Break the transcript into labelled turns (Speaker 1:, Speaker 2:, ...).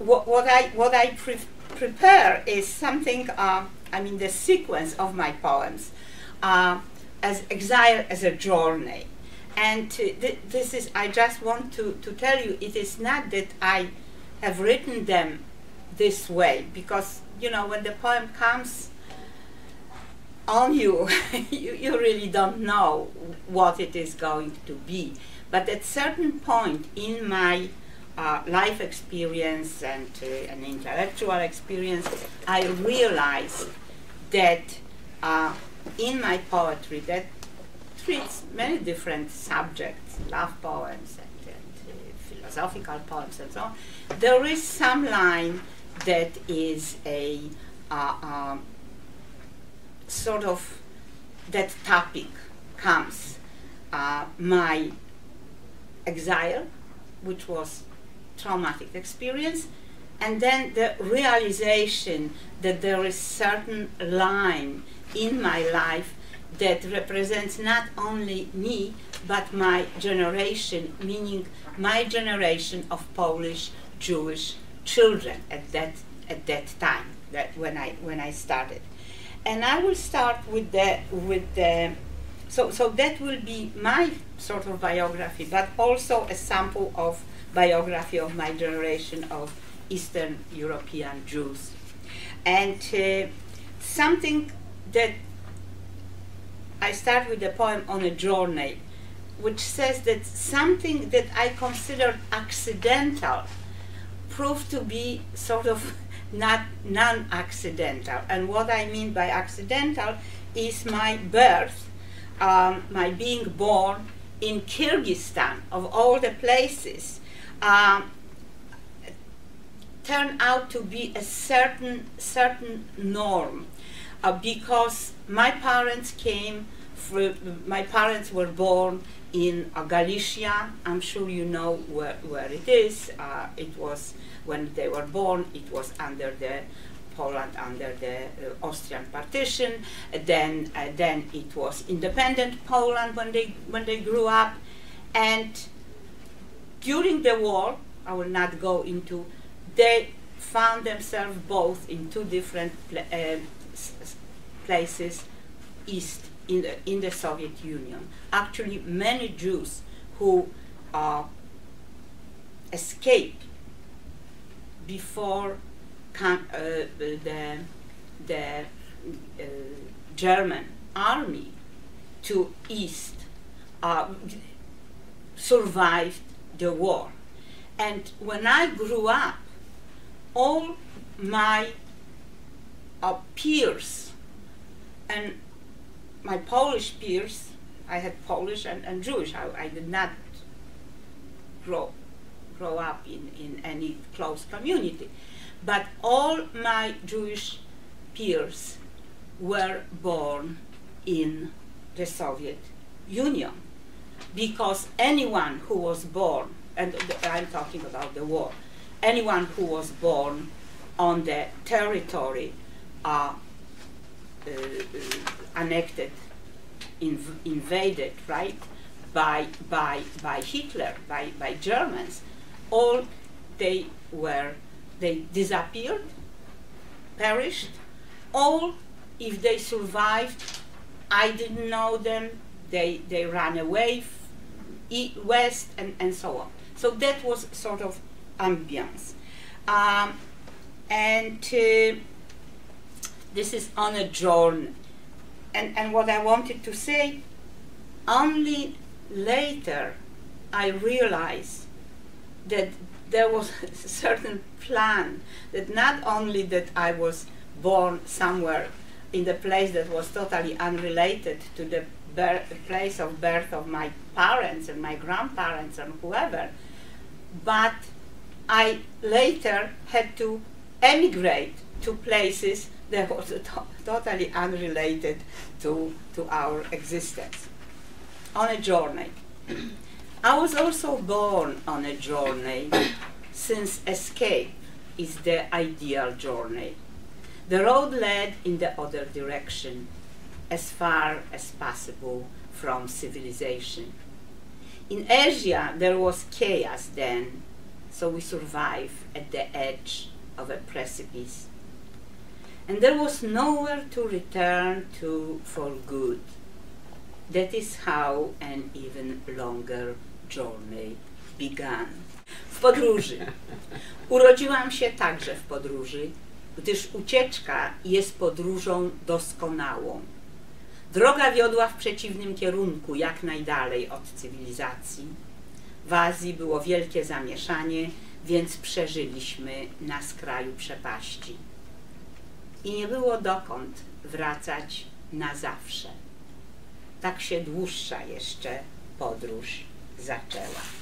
Speaker 1: what I prepare is something. I mean, the sequence of my poems as Exile as a journey, and this is. I just want to tell you, it is not that I have written them this way, because you know, when the poem comes on you, you really don't know what it is going to be. But at certain point in my life experience and an intellectual experience, I realized that in my poetry that treats many different subjects, love poems and philosophical poems and so on, there is some line that is a sort of, that topic comes. My exile, which was traumatic experience, and then the realization that there is certain line in my life that represents not only me, but my generation, meaning my generation of Polish Jewish children at that time, that when I started. And I will start with the so that will be my sort of biography, but also a sample of biography of my generation of Eastern European Jews. And something that I start with the poem On a Journey, which says that something that I considered accidental proved to be sort of not non-accidental. And what I mean by accidental is my birth, my being born in Kyrgyzstan, of all the places, turned out to be a certain norm, because my parents were born in Galicia. I'm sure you know where it is. It was, when they were born, it was under the Poland, under the Austrian partition. Then it was independent Poland when they grew up. And during the war, I will not go into, they found themselves both in two different places east in the Soviet Union. Actually, many Jews who escaped before the German army to east survived the war. And when I grew up, all my peers and my Polish peers, I had Polish and Jewish. I did not grow up in any close community. But all my Jewish peers were born in the Soviet Union, because anyone who was born, and I'm talking about the war, anyone who was born on the territory annexed, invaded, right, by Hitler, by Germans, all they disappeared, perished. All, if they survived, I didn't know them. They ran away west and so on. So that was sort of ambience. And this is On a Journey. And what I wanted to say, only later I realized that there was a certain plan, that not only that I was born somewhere in the place that was totally unrelated to the place of birth of my parents and my grandparents and whoever, but I later had to emigrate to places that was totally unrelated to our existence. On a journey. I was also born on a journey, since escape is the ideal journey. The road led in the other direction, as far as possible from civilization. In Asia, there was chaos then, so we survive at the edge of a precipice. And there was nowhere to return to for good. That is how an even longer journey began. W podróży. Urodziłam się także w podróży, gdyż ucieczka jest podróżą doskonałą. Droga wiodła w przeciwnym kierunku, jak najdalej od cywilizacji. W Azji było wielkie zamieszanie, więc przeżyliśmy na skraju przepaści. I nie było dokąd wracać na zawsze. Tak się dłuższa jeszcze podróż zaczęła.